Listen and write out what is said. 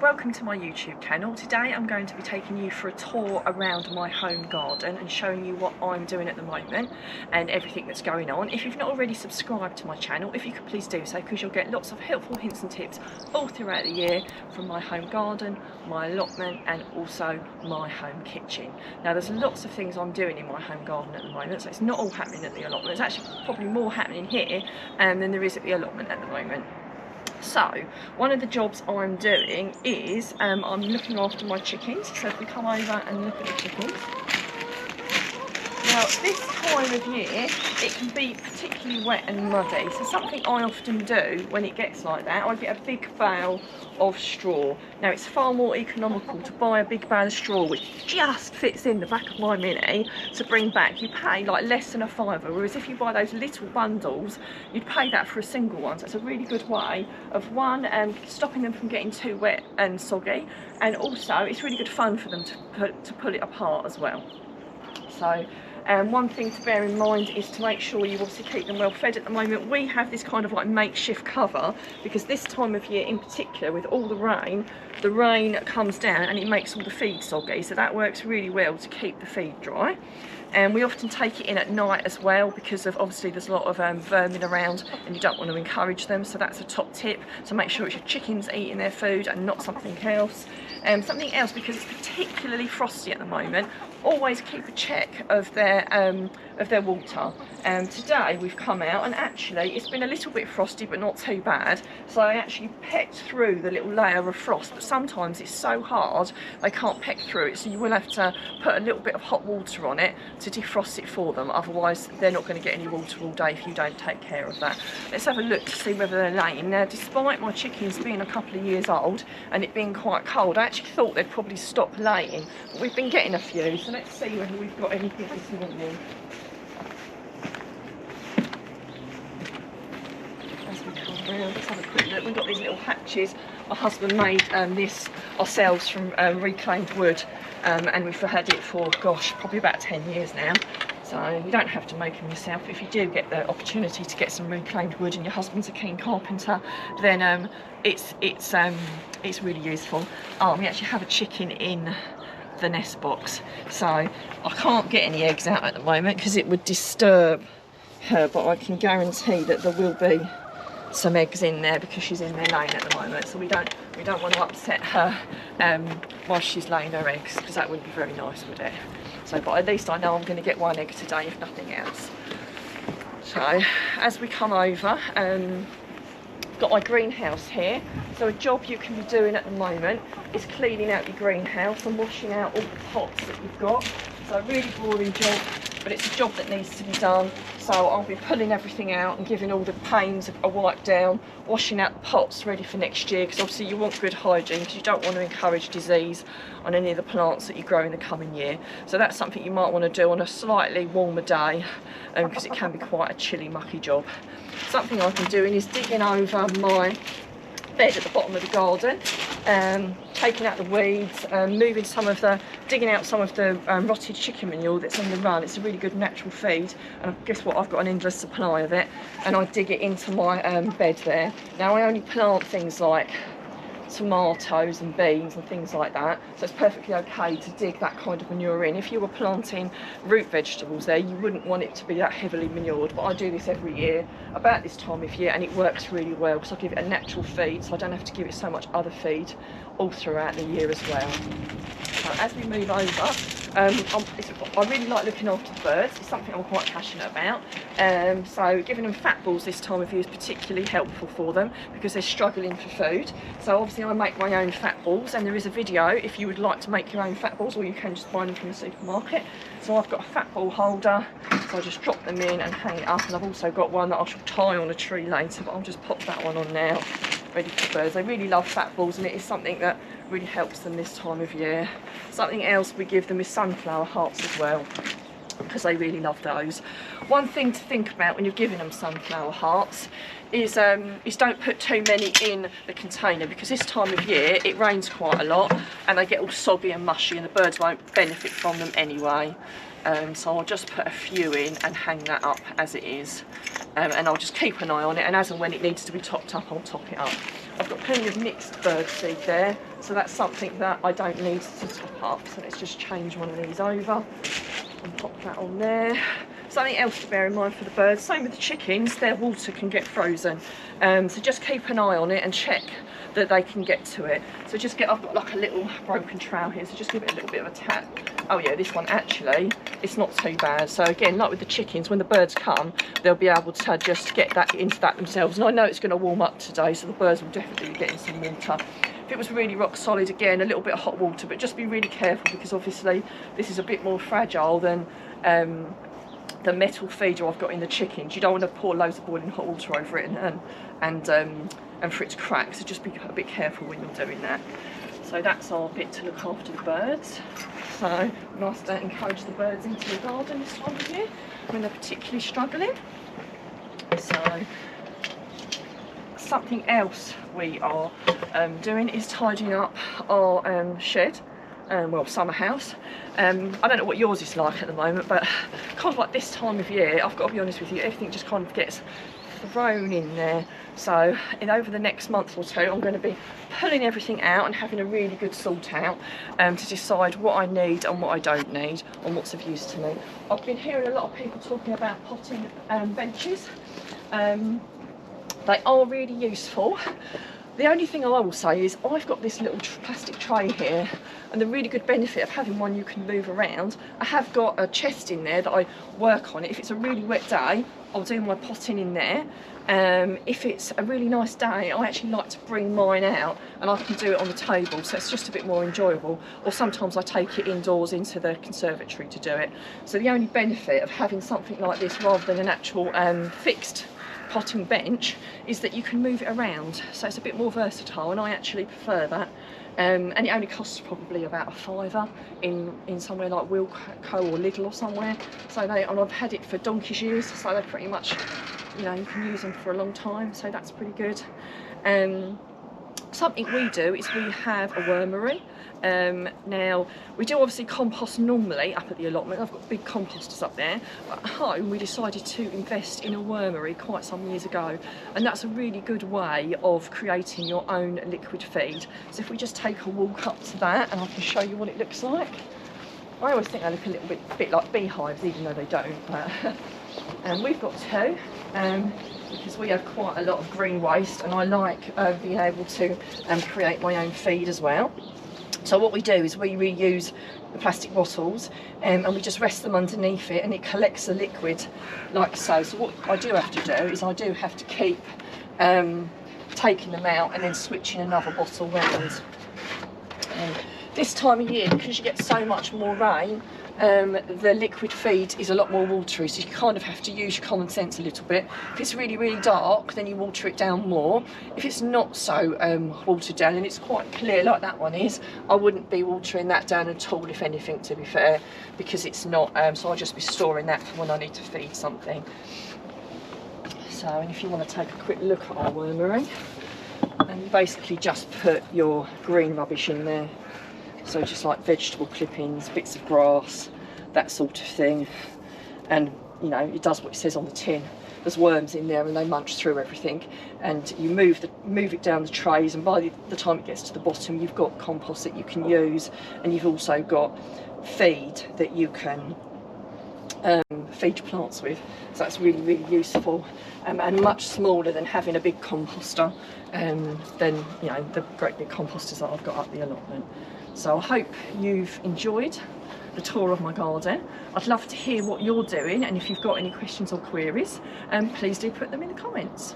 Welcome to my YouTube channel. Today I'm going to be taking you for a tour around my home garden and showing you what I'm doing at the moment and everything that's going on. If you've not already subscribed to my channel, if you could please do so, because you'll get lots of helpful hints and tips all throughout the year from my home garden, my allotment and also my home kitchen. Now there's lots of things I'm doing in my home garden at the moment, so it's not all happening at the allotment. There's actually probably more happening here than there is at the allotment at the moment. So one of the jobs I'm doing is I'm looking after my chickens. So if we come over and look at the chickens. Now this time of year it can be particularly wet and muddy, so something I often do when it gets like that, I get a big bale of straw. Now it's far more economical to buy a big bale of straw which just fits in the back of my Mini to bring back. You pay like less than a fiver, whereas if you buy those little bundles you'd pay that for a single one. So it's a really good way of stopping them from getting too wet and soggy, and also it's really good fun for them to pull it apart as well. So one thing to bear in mind is to make sure you obviously keep them well fed. At the moment we have this kind of like makeshift cover because this time of year in particular, with all the rain comes down and it makes all the feed soggy, so that works really well to keep the feed dry. And we often take it in at night as well because of obviously there's a lot of vermin around and you don't want to encourage them, so that's a top tip. So make sure it's your chickens eating their food and not something else. Something else, because it's particularly frosty at the moment, always keep a check of their water. Today we've come out and actually it's been a little bit frosty but not too bad, so I actually pecked through the little layer of frost, but sometimes it's so hard they can't peck through it, so you will have to put a little bit of hot water on it to defrost it for them, otherwise they're not going to get any water all day if you don't take care of that. Let's have a look to see whether they're laying. Now despite my chickens being a couple of years old and it being quite cold, I actually thought they'd probably stop laying, but we've been getting a few, so let's see whether we've got anything this morning. As we come round, let's have a quick look. We've got these little hatches. My husband made this ourselves from reclaimed wood, and we've had it for, gosh, probably about 10 years now. So you don't have to make them yourself. If you do get the opportunity to get some reclaimed wood and your husband's a keen carpenter, then it's really useful. We actually have a chicken in the nest box, so I can't get any eggs out at the moment because it would disturb her, but I can guarantee that there will be some eggs in there because she's in there laying at the moment, so we don't want to upset her while she's laying her eggs, because that wouldn't be very nice, would it? So but at least I know I'm going to get one egg today if nothing else. So as we come over, got my greenhouse here. So a job you can be doing at the moment is cleaning out your greenhouse and washing out all the pots that you've got. So a really boring job, but it's a job that needs to be done. So I'll be pulling everything out and giving all the panes a wipe down, washing out the pots ready for next year, because obviously you want good hygiene because you don't want to encourage disease on any of the plants that you grow in the coming year. So that's something you might want to do on a slightly warmer day, because it can be quite a chilly, mucky job. Something I've been doing is digging over my bed at the bottom of the garden, taking out the weeds, digging out some of the rotted chicken manure that's on the run. It's a really good natural feed, and guess what, I've got an endless supply of it, and I dig it into my bed there. Now I only plant things like tomatoes and beans and things like that, so it's perfectly okay to dig that kind of manure in. If you were planting root vegetables there, you wouldn't want it to be that heavily manured, but I do this every year about this time of year and it works really well because I give it a natural feed, so I don't have to give it so much other feed all throughout the year as well. So as we move over, I really like looking after the birds. It's something I'm quite passionate about. So giving them fat balls this time of year is particularly helpful for them because they're struggling for food. So obviously I make my own fat balls, and there is a video if you would like to make your own fat balls, or you can just buy them from the supermarket. So I've got a fat ball holder, so I just drop them in and hang it up, and I've also got one that I shall tie on a tree later, but I'll just pop that one on now, ready for birds. They really love fat balls, and it is something that really helps them this time of year. Something else we give them is sunflower hearts as well, because they really love those. One thing to think about when you're giving them sunflower hearts is don't put too many in the container, because this time of year it rains quite a lot and they get all soggy and mushy and the birds won't benefit from them anyway. So I'll just put a few in and hang that up as it is. and I'll just keep an eye on it, and as and when it needs to be topped up, I'll top it up. I've got plenty of mixed bird seed there, so that's something that I don't need to top up. So let's just change one of these over and pop that on there. Something else to bear in mind for the birds, same with the chickens, their water can get frozen. So just keep an eye on it and check that they can get to it. So just I've got like a little broken trowel here, so just give it a little bit of a tap. Oh yeah, this one actually, it's not too bad. So again, like with the chickens, when the birds come, they'll be able to just get that into that themselves. And I know it's going to warm up today, so the birds will definitely be getting some water. If it was really rock solid, again, a little bit of hot water, but just be really careful, because obviously this is a bit more fragile than the metal feeder I've got in the chickens. You don't want to pour loads of boiling hot water over it and for it to crack, so just be a bit careful when you're doing that. So that's our bit to look after the birds. So nice to encourage the birds into the garden this time of year when they're particularly struggling. So something else we are doing is tidying up our shed. Well, summer house. I don't know what yours is like at the moment, but kind of like this time of year, I've got to be honest with you, everything just kind of gets thrown in there. So over the next month or two, I'm going to be pulling everything out and having a really good sort out to decide what I need and what I don't need, and what's of use to me. I've been hearing a lot of people talking about potting benches. They are really useful. The only thing I will say is I've got this little plastic tray here, and the really good benefit of having one you can move around, I have got a chest in there that I work on. If it's a really wet day, I'll do my potting in there. If it's a really nice day, I actually like to bring mine out and I can do it on the table, so it's just a bit more enjoyable. Or sometimes I take it indoors into the conservatory to do it. So the only benefit of having something like this rather than an actual fixed potting bench is that you can move it around, so it's a bit more versatile, and I actually prefer that. And it only costs probably about £5 in somewhere like Wilco or Lidl or somewhere. So and I've had it for donkey's years, so they're pretty much, you know, you can use them for a long time, so that's pretty good. Something we do is we have a wormery. Now we do obviously compost normally up at the allotment. I've got big composters up there, but at home we decided to invest in a wormery quite some years ago, and that's a really good way of creating your own liquid feed. So if we just take a walk up to that, and I can show you what it looks like. I always think they look a little bit like beehives, even though they don't, but and we've got two, because we have quite a lot of green waste, and I like being able to create my own feed as well. So what we do is we reuse the plastic bottles and we just rest them underneath it, and it collects the liquid like so. So what I do have to do is I do have to keep taking them out and then switching another bottle round. This time of year, because you get so much more rain, the liquid feed is a lot more watery, so you kind of have to use your common sense a little bit. If it's really, really dark, then you water it down more. If it's not so watered down and it's quite clear like that one is, I wouldn't be watering that down at all, if anything, to be fair, because it's not, so I'll just be storing that for when I need to feed something. So, and if you want to take a quick look at our wormery, and you basically just put your green rubbish in there. So just like vegetable clippings, bits of grass, that sort of thing. And you know, it does what it says on the tin. There's worms in there and they munch through everything. And you move it down the trays, and by the time it gets to the bottom, you've got compost that you can use, and you've also got feed that you can feed your plants with. So that's really, really useful, and much smaller than having a big composter than, you know, the great big composters that I've got up the allotment. So I hope you've enjoyed the tour of my garden. I'd love to hear what you're doing, and if you've got any questions or queries, please do put them in the comments.